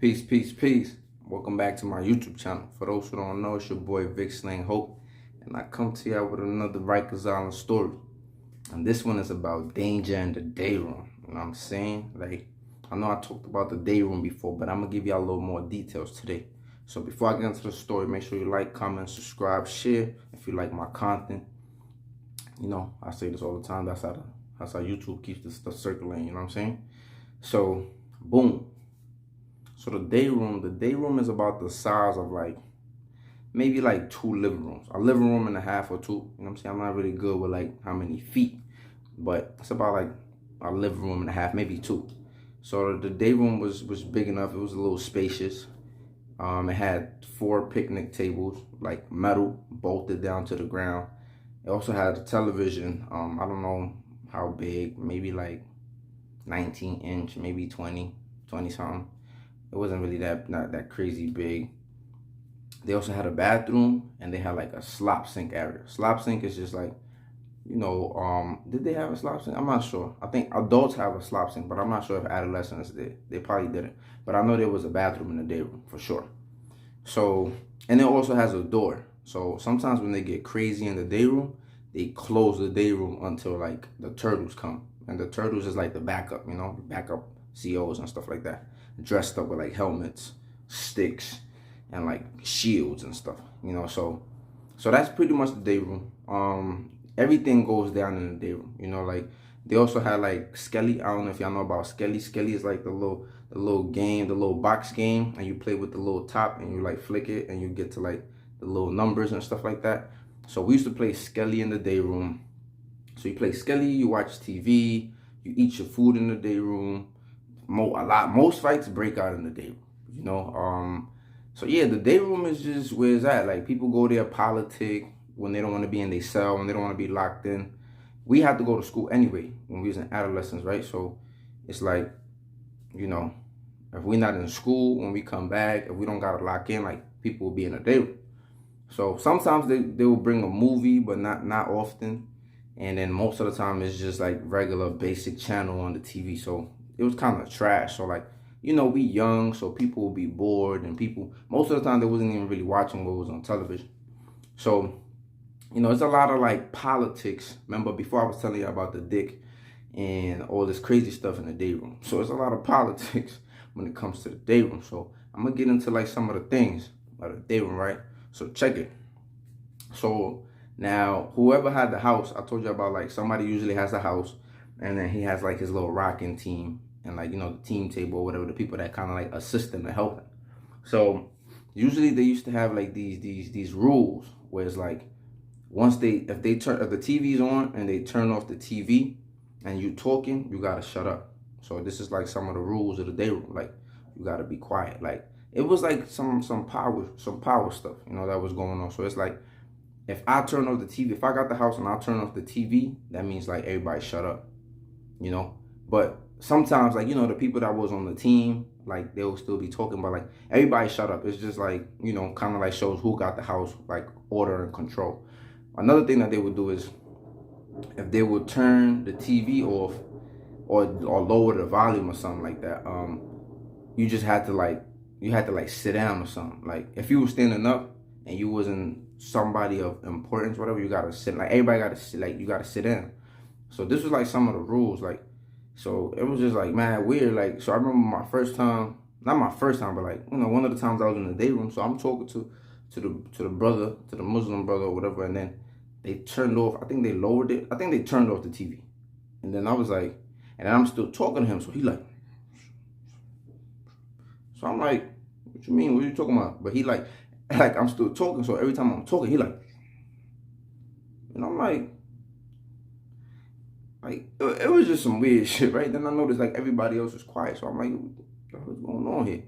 Peace, peace, peace. Welcome back to my YouTube channel. For those who don't know, it's your boy Vic Sling Hope, and I come to you with another Rikers Island story. And this one is about danger in the day room. You know what I'm saying? Like, I know I talked about the day room before, but I'm gonna give y'all a little more details today. So before I get into the story, make sure you like, comment, subscribe, share if you like my content. You know, I say this all the time. That's how YouTube keeps this stuff circulating. You know what I'm saying? So, boom. So the day room is about the size of like, maybe like 2 living rooms. A living room and a half or 2. You know what I'm saying? I'm not really good with like how many feet, but it's about like a living room and a half, maybe 2. So the day room was big enough. It was a little spacious. It had 4 picnic tables, like metal, bolted down to the ground. It also had a television. I don't know how big, maybe like 19-inch, maybe 20 something. It wasn't really not that crazy big. They also had a bathroom, and they had like a slop sink area. Slop sink is just like, you know, did they have a slop sink? I'm not sure. I think adults have a slop sink, but I'm not sure if adolescents did. They probably didn't. But I know there was a bathroom in the day room for sure. So, and it also has a door. So sometimes when they get crazy in the day room, they close the day room until like the turtles come. And the turtles is like the backup, you know, backup COs and stuff like that. Dressed up with like helmets, sticks, and like shields and stuff, you know. So that's pretty much the day room. Everything goes down in the day room, you know. Like they also had like Skelly. I don't know if y'all know about Skelly. Skelly is like the little game, the little box game, and you play with the little top and you like flick it and you get to like the little numbers and stuff like that. So we used to play Skelly in the day room. So you play Skelly, you watch TV, you eat your food in the day room. Most fights break out in the day room, you know. So yeah, the day room is just where it's at. Like people go there politic when they don't want to be in their cell, when they don't want to be locked in. We had to go to school anyway when we was in adolescence, right? So it's like, you know, if we're not in school, when we come back, if we don't gotta lock in, like people will be in the day room. So sometimes they will bring a movie, but not often. And then most of the time it's just like regular basic channel on the TV. So it was kind of trash. So like, you know, we young, so people will be bored, and people, most of the time they wasn't even really watching what was on television. So, you know, it's a lot of like politics. Remember before I was telling you about the dick and all this crazy stuff in the day room. So it's a lot of politics when it comes to the day room. So I'm gonna get into like some of the things of the day room, right? So check it. So now whoever had the house, I told you about, like somebody usually has the house, and then he has like his little rocking team and like, you know, the team table or whatever, the people that kind of like assist him and help him. So usually they used to have like these rules where it's like, once if the TV's on and they turn off the TV and you talking, you gotta shut up. So this is like some of the rules of the day room. Like you gotta be quiet. Like it was like some power stuff, you know, that was going on. So it's like, if I turn off the TV, if I got the house and I turn off the TV, that means like everybody shut up, you know. But sometimes, like, you know, the people that was on the team, like they'll still be talking, but like everybody shut up. It's just like, you know, kind of like shows who got the house, like order and control. Another thing that they would do is, if they would turn the TV off or lower the volume or something like that, you just had to like, sit down or something. Like if you were standing up and you wasn't somebody of importance, whatever, you gotta sit. Like everybody gotta sit, like you gotta sit down. So this was like some of the rules. Like, so it was just like mad weird. Like, so I remember my first time, not my first time, but like, you know, one of the times I was in the day room. So I'm talking to the brother, to the Muslim brother or whatever, and then they turned off, I think they lowered it, I think they turned off the TV. And then I was like, and I'm still talking to him, so he like, so I'm like, what you mean, what are you talking about? But he like I'm still talking, so every time I'm talking, he like, and I'm like it was just some weird shit, right? Then I noticed like everybody else was quiet, so I'm like, what the hell's going on here?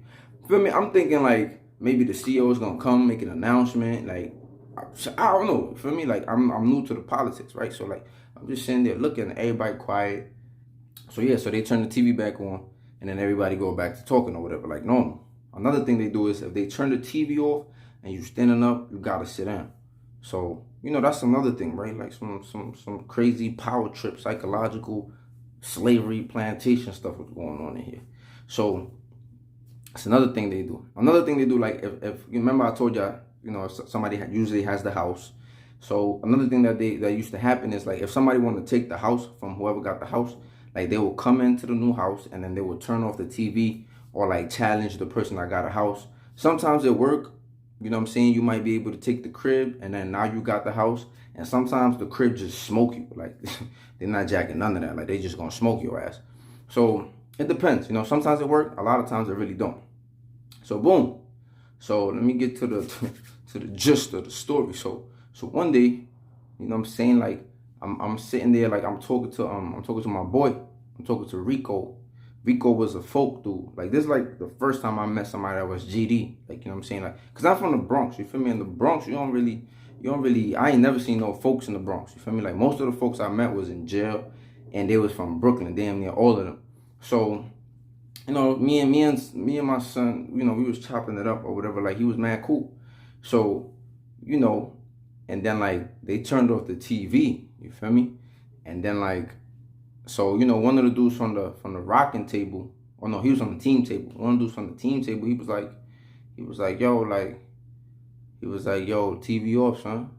Feel me? I'm thinking like maybe the CEO is gonna come make an announcement, like I don't know. Feel me? Like I'm new to the politics, right? So like I'm just sitting there looking at everybody quiet. So yeah, so they turn the TV back on, and then everybody go back to talking or whatever, like normal. Another thing they do is, if they turn the TV off and you standing up, you gotta sit down. So, you know, that's another thing, right? Like some crazy power trip, psychological slavery plantation stuff was going on in here. So That's another thing they do. Another thing they do, like if you remember, I told you, if somebody usually has the house. So another thing that used to happen is like if somebody wanted to take the house from whoever got the house, like they will come into the new house and then they will turn off the TV or like challenge the person that got a house. Sometimes it work. You know what I'm saying? You might be able to take the crib and then now you got the house. And sometimes the crib just smoke you. Like they're not jacking none of that. Like they just gonna smoke your ass. So it depends. Sometimes it work. A lot of times it really don't. So boom. So let me get to the to the gist of the story. So one day, what I'm saying, like I'm sitting there, like I'm talking to my boy. I'm talking to Rico. Rico was a folk dude. Like this is like the first time I met somebody that was GD. Like, what I'm saying? Like, cause I'm from the Bronx. You feel me? In the Bronx, you don't really, I ain't never seen no folks in the Bronx. You feel me? Like most of the folks I met was in jail and they was from Brooklyn, damn near all of them. So, me and my son, we was chopping it up or whatever. Like he was mad cool. So, and then like they turned off the TV. You feel me? And then like, so one of the dudes from the rocking table, or no, he was on the team table. One of the dudes from the team table, he was like, yo, TV off, son.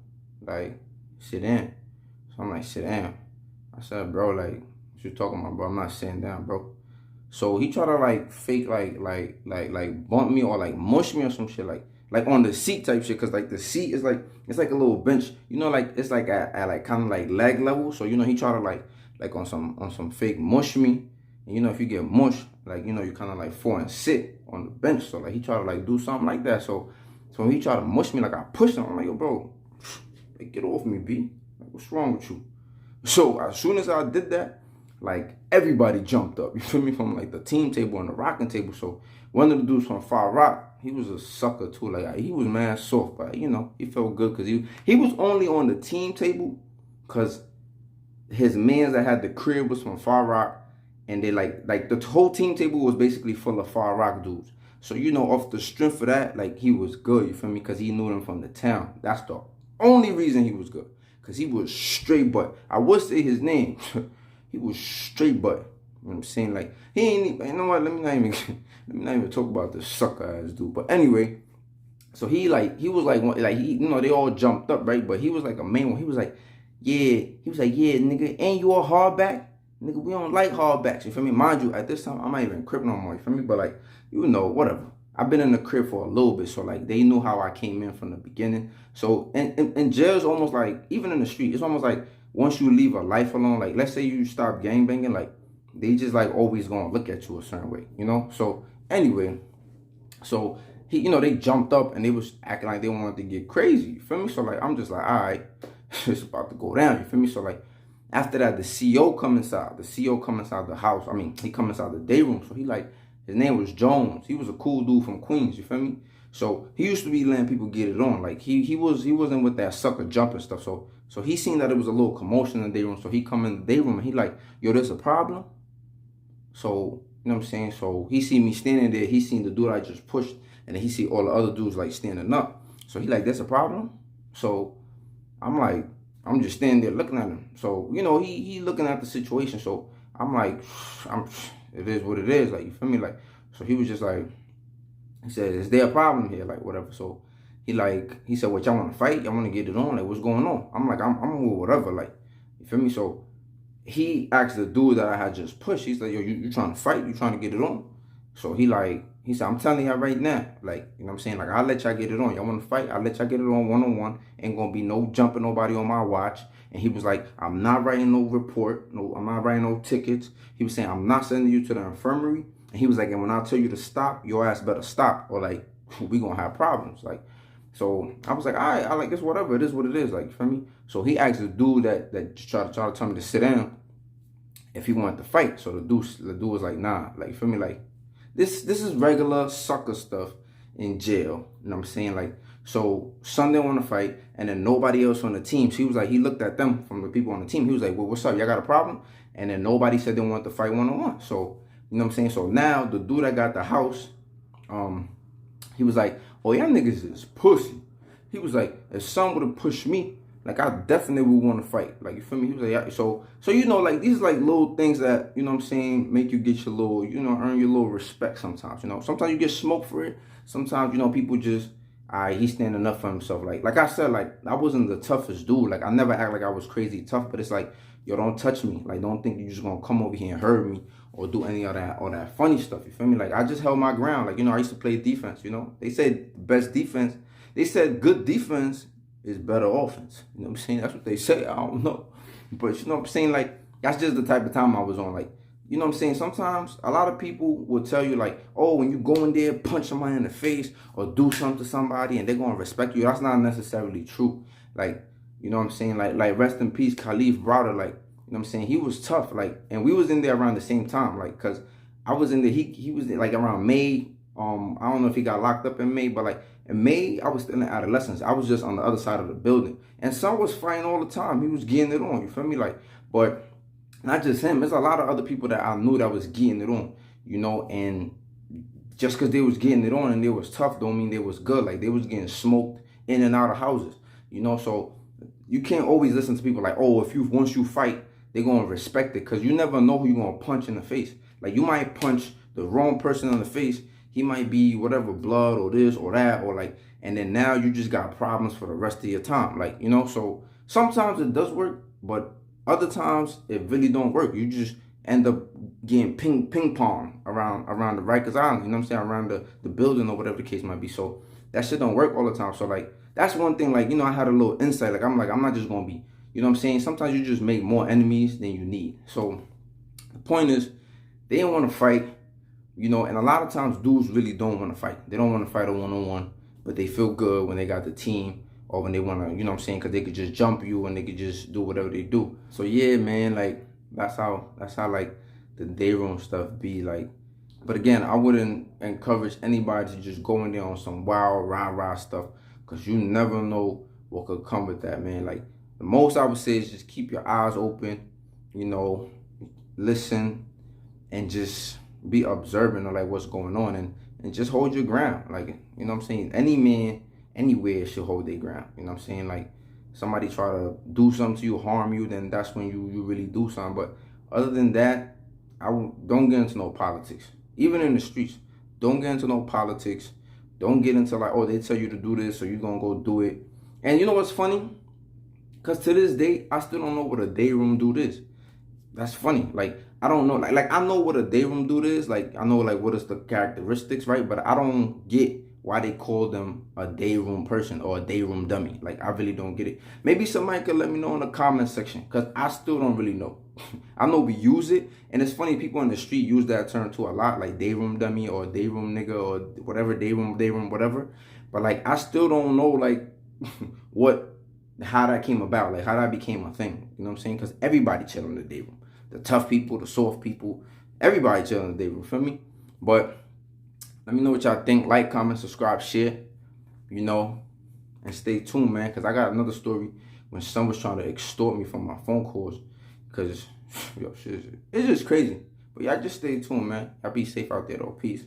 Like, sit down. So I'm like, sit down. I said, bro, like, what you talking about, bro? I'm not sitting down, bro. So he tried to like fake like bump me or like mush me or some shit like on the seat type shit, cause like the seat is like it's like a little bench, like it's like at like kind of like leg level. So he tried to like on some fake mush me, and if you get mushed, like you kind of like fall and sit on the bench. So like he tried to like do something like that. So when he tried to mush me, like I pushed him. I'm like, yo, bro, like, get off me, B. Like, what's wrong with you? So as soon as I did that, like everybody jumped up, you feel me, from like the team table and the rocking table. So one of the dudes from Far Rock, he was a sucker too. Like he was mad soft, but he felt good because he was only on the team table because his mans that had the crib was from Far Rock, and they like the whole team table was basically full of Far Rock dudes. So off the strength of that, like he was good, you feel me, because he knew them from the town. That's the only reason he was good, because he was straight butt. I would say his name. He was straight butt. You know what I'm saying? Like, he ain't, you know what, let me not even talk about this sucker ass dude. But anyway, so he was like, they all jumped up, right? But he was like a main one. He was like, yeah, nigga, ain't you a hardback? Nigga, we don't like hardbacks, you feel me? Mind you, at this time, I'm not even crib no more, you feel me? But like, whatever. I've been in the crib for a little bit, so like, they knew how I came in from the beginning. So, and jail's almost like, even in the street, it's almost like, once you leave a life alone, like let's say you stop gangbanging, like they just like always gonna look at you a certain way, So anyway, so he, they jumped up and they was acting like they wanted to get crazy, you feel me? So like I'm just like, all right, it's about to go down, you feel me? So like after that, the CO come inside. The CO come inside the house. I mean, he come inside the day room. So he like, his name was Jones. He was a cool dude from Queens, you feel me? So he used to be letting people get it on. Like he wasn't with that sucker jumping stuff. So he seen that it was a little commotion in the day room. So he come in the day room and he like, yo, there's a problem. So, you know what I'm saying? So he see me standing there. He seen the dude I just pushed. And then he see all the other dudes like standing up. So he like, there's a problem? So I'm like, I'm just standing there looking at him. So, he looking at the situation. So I'm like, it is what it is. Like, you feel me? Like, so he was just like, he said, is there a problem here? Like, whatever. So he said, what, y'all want to fight? Y'all want to get it on? Like, what's going on? I'm like, I'm with whatever. Like, you feel me? So he asked the dude that I had just pushed. He's like, yo, you trying to fight? You trying to get it on? So he said, I'm telling y'all right now. Like, you know what I'm saying? Like, I'll let y'all get it on. Y'all want to fight? I'll let y'all get it on one-on-one. Ain't going to be no jumping nobody on my watch. And he was like, I'm not writing no report. No, I'm not writing no tickets. He was saying, I'm not sending you to the infirmary. And he was like, and when I tell you to stop, your ass better stop. Or like, we going to have problems. Like, so I was like, all right, I like this, whatever. It is what it is. Like, you feel me? So he asked the dude that tried to tell me to sit down if he wanted to fight. So the dude was like, nah. Like, you feel me? Like, this is regular sucker stuff in jail. You know what I'm saying? Like, so some didn't want to fight, and then nobody else on the team. So he was like, he looked at them from the people on the team. He was like, well, what's up? Y'all got a problem? And then nobody said they wanted to fight one-on-one. So, you know what I'm saying? So now the dude that got the house, he was like, oh, y'all niggas is pussy. He was like, if some would have pushed me, like I definitely would want to fight. Like, you feel me? He was like, yeah. So you know, like these like little things that, you know what I'm saying, make you get your little, you know, earn your little respect sometimes. You know, sometimes you get smoked for it. Sometimes, you know, people just, he's standing up for himself. Like I said, like I wasn't the toughest dude. Like I never act like I was crazy tough, but it's like, yo, don't touch me. Like, don't think you're just gonna come over here and hurt me or do any of that or that funny stuff. You feel me? Like I just held my ground. Like, you know, I used to play defense. You know, they said best defense. They said good defense is better offense. You know what I'm saying? That's what they say. I don't know. But you know what I'm saying? Like, that's just the type of time I was on. Like, you know what I'm saying? Sometimes a lot of people will tell you like, oh, when you go in there, punch somebody in the face or do something to somebody and they're going to respect you. That's not necessarily true. Like, you know what I'm saying? Like rest in peace, Khalif Browder. Like, you know what I'm saying? He was tough. Like, and we was in there around the same time. Like, cause I was in there, he was like around May. I don't know if he got locked up in May, but like in May, I was still in adolescence. I was just on the other side of the building. And son was fighting all the time. He was getting it on, you feel me? Like, but not just him. There's a lot of other people that I knew that was getting it on, you know, and just because they was getting it on and they was tough don't mean they was good. Like, they was getting smoked in and out of houses, you know. So you can't always listen to people like, oh, once you fight, they're going to respect it, because you never know who you're going to punch in the face. Like, you might punch the wrong person in the face. He might be whatever, blood or this or that, or like, and then now you just got problems for the rest of your time. Like, you know, so sometimes it does work, but other times it really don't work. You just end up getting ping pong around the Rikers Island, you know what I'm saying, around the building or whatever the case might be. So that shit don't work all the time. So like, that's one thing, like, you know, I had a little insight. Like, I'm not just gonna be, you know what I'm saying? Sometimes you just make more enemies than you need. So the point is, they didn't want to fight. You know, and a lot of times dudes really don't want to fight. They don't want to fight a one-on-one, but they feel good when they got the team, or when they want to, you know what I'm saying, because they could just jump you and they could just do whatever they do. So yeah, man, like, that's how like the day room stuff be like. But again, I wouldn't encourage anybody to just go in there on some wild, rah stuff, because you never know what could come with that, man. Like, the most I would say is just keep your eyes open, you know, listen, and just be observant of like what's going on, and just hold your ground. Like, you know what I'm saying, any man anywhere should hold their ground. You know what I'm saying? Like, somebody try to do something to you, harm you, then that's when you really do something. But other than that, don't get into no politics. Even in the streets, don't get into no politics. Don't get into like, oh, they tell you to do this, so you're gonna go do it. And you know what's funny? Because to this day, I still don't know what a day room dude is. That's funny. Like, I don't know. Like I know what a day room dude is. Like, I know like what is the characteristics, right? But I don't get why they call them a day room person or a day room dummy. Like, I really don't get it. Maybe somebody could let me know in the comment section, because I still don't really know. I know we use it, and it's funny, people in the street use that term too a lot, like day room dummy or day room nigga or whatever, day room, whatever. But like, I still don't know like how that came about, like how that became a thing. You know what I'm saying? Because everybody chill in the day room. The tough people, the soft people, everybody chill in the day room, feel me? But let me know what y'all think. Like, comment, subscribe, share, you know, and stay tuned, man, because I got another story when someone was trying to extort me from my phone calls, because, yo, shit, it's just crazy. But y'all just stay tuned, man. Y'all be safe out there, though. Peace.